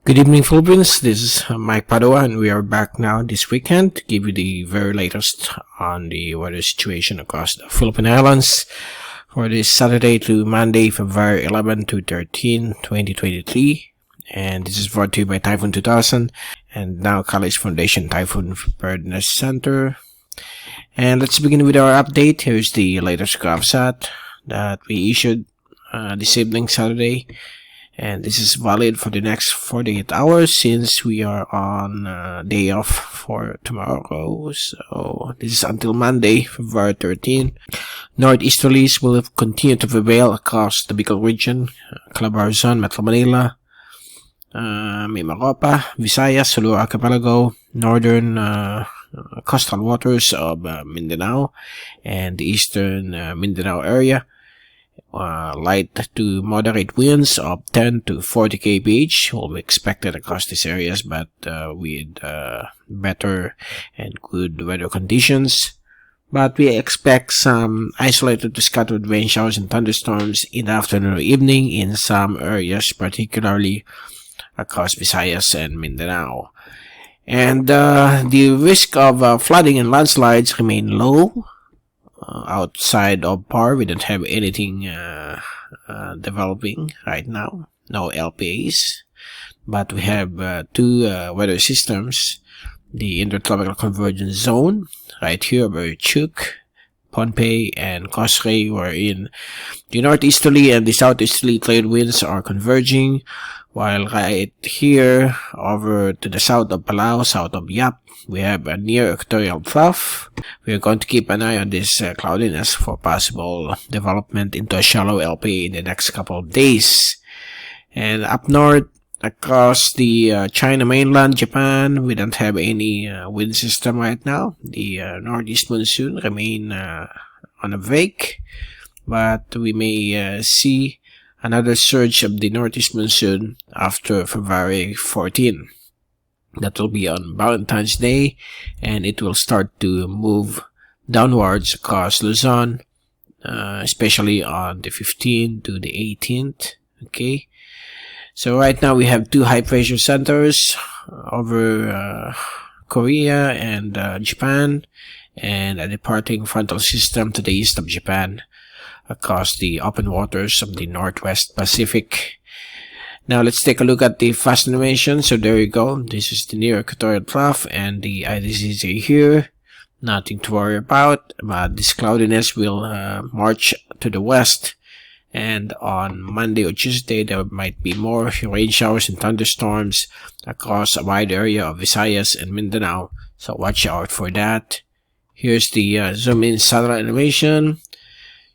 Good evening, Philippines. This is Mike Padua, and we are back now this weekend to give you the very latest on the weather situation across the Philippine Islands for this Saturday to Monday, February 11 to 13, 2023. And this is brought to you by Typhoon2000 and now College Foundation Typhoon Preparedness Center. And let's begin with our update. Here's the latest GovSat that we issued this evening, Saturday. And this is valid for the next 48 hours since we are on day off for tomorrow. So this is until Monday, February 13. Northeasterlies will continue to prevail across the Bicol region, Calabarzon, Metro Manila, Mimaropa, Visayas, Sulu Archipelago, northern coastal waters of Mindanao, and the eastern Mindanao area. Light to moderate winds of 10 to 40 kph will be expected across these areas, but with better and good weather conditions. But we expect some isolated to scattered rain showers and thunderstorms in the afternoon or evening in some areas, particularly across Visayas and Mindanao. And the risk of flooding and landslides remain low. Outside of par, we don't have anything developing right now, no LPAs, but we have two weather systems, the intertropical convergence zone right here over Chuk, Pohnpei, and Cosray, wherein the northeasterly and the southeasterly trade winds are converging, while right here over to the south of Palau, south of Yap, we have a near equatorial trough. We are going to keep an eye on this cloudiness for possible development into a shallow LPA in the next couple of days. And up north, across the China mainland, Japan, we don't have any wind system right now. The northeast monsoon remain on a break, but we may see another surge of the northeast monsoon after February 14. That will be on Valentine's Day, and it will start to move downwards across Luzon, especially on the 15th to the 18th. Okay, so right now we have two high pressure centers over Korea and Japan, and a departing frontal system to the east of Japan across the open waters of the Northwest Pacific. Now let's take a look at the fast animation. So there you go. This is the near equatorial trough, and the IDCs are here. Nothing to worry about, but this cloudiness will march to the west, and on Monday or Tuesday there might be more rain showers and thunderstorms across a wide area of Visayas and Mindanao. So watch out for that. Here's the zoom in satellite animation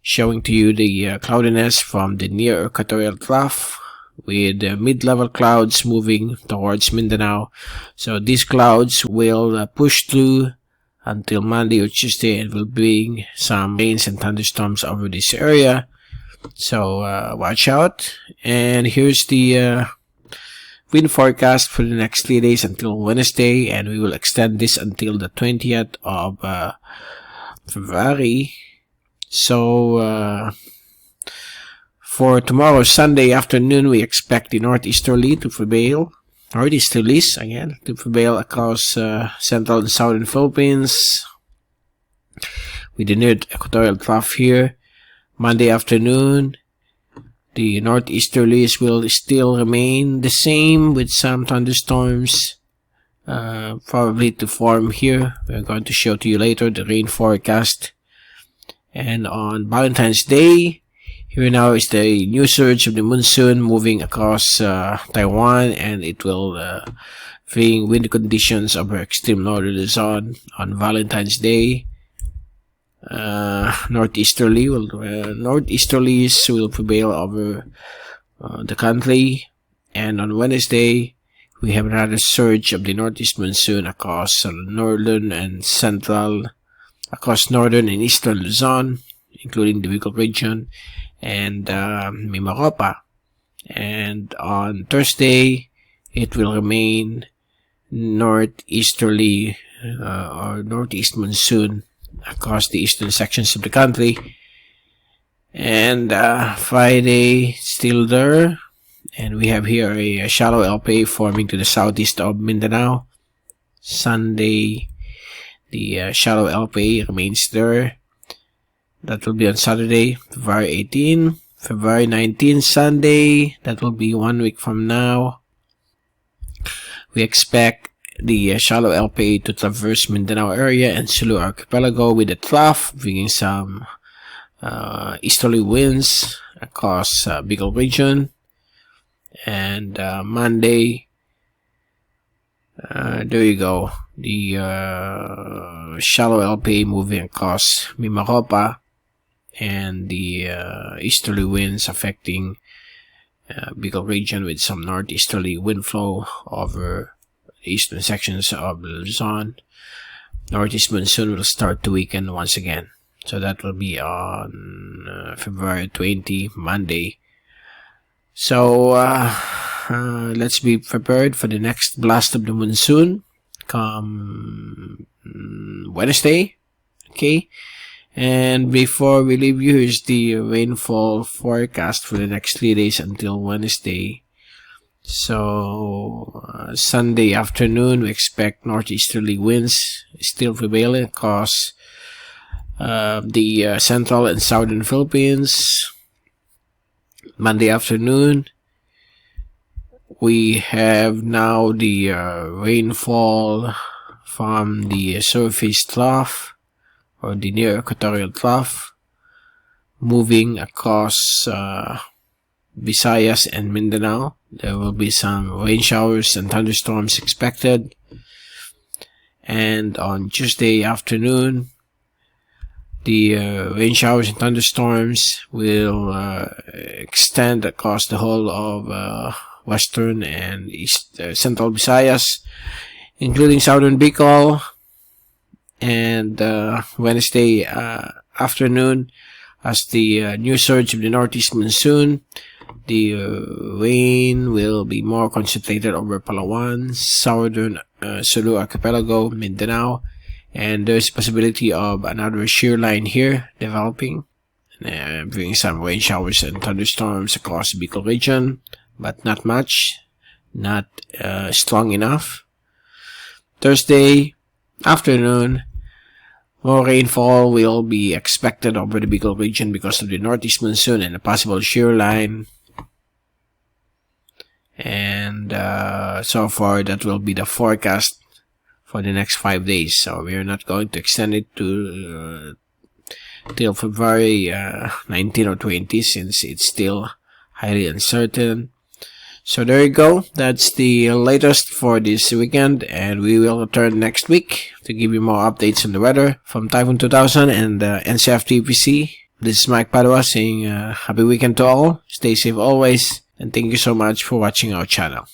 showing to you the cloudiness from the near equatorial trough, with mid-level clouds moving towards Mindanao. So these clouds will push through until Monday or Tuesday and will bring some rains and thunderstorms over this area. So watch out. And here's the wind forecast for the next 3 days until Wednesday, and we will extend this until the 20th of February. So for tomorrow, Sunday afternoon, we expect the northeasterly to prevail, northeasterlies again, to prevail across central and southern Philippines, with the near equatorial trough here. Monday afternoon, the northeasterlies will still remain the same, with some thunderstorms probably to form here. We're going to show to you later the rain forecast. And on Valentine's Day, here now is the new surge of the monsoon moving across Taiwan, and it will bring wind conditions over extreme northern Luzon on Valentine's Day. Northeasterlies will prevail over the country, and on Wednesday we have another surge of the northeast monsoon across northern and eastern Luzon, including the Bicol region and Mimaropa. And on Thursday it will remain northeasterly or northeast monsoon across the eastern sections of the country. And Friday still there, And we have here a shallow LPA forming to the southeast of Mindanao. Sunday, the shallow LPA remains there. That will be on Saturday, February 18. February 19, Sunday. That will be 1 week from now. We expect the shallow LPA to traverse Mindanao area and Sulu Archipelago with a trough, bringing some easterly winds across Bicol region. And Monday, there you go, the shallow LPA moving across Mimaropa, and the easterly winds affecting Bicol region with some northeasterly wind flow over the eastern sections of Luzon. Northeast monsoon will start to weaken once again. So that will be on February 20, Monday. So let's be prepared for the next blast of the monsoon come Wednesday. Okay. And before we leave you, here's the rainfall forecast for the next 3 days until Wednesday. So Sunday afternoon, we expect northeasterly winds still prevailing across the central and southern Philippines. Monday afternoon, we have now the rainfall from the Surface Trough, or the near equatorial trough, moving across Visayas and Mindanao. There will be some rain showers and thunderstorms expected. And on Tuesday afternoon, the rain showers and thunderstorms will extend across the whole of western and central Visayas, including southern Bicol. And Wednesday afternoon, as the new surge of the northeast monsoon, the rain will be more concentrated over Palawan, southern Sulu Archipelago, Mindanao, and there's a possibility of another shear line here developing, bringing some rain showers and thunderstorms across the Bicol region, but not much, not strong enough. Thursday afternoon, more rainfall will be expected over the Bicol region because of the northeast monsoon and a possible shear line. And so far, that will be the forecast for the next 5 days. So we are not going to extend it to till February 19 or 20, since it's still highly uncertain. So there you go. That's the latest for this weekend, and we will return next week to give you more updates on the weather from Typhoon2000 and NCFTPC. This is Mike Padua saying happy weekend to all. Stay safe always, and thank you so much for watching our channel.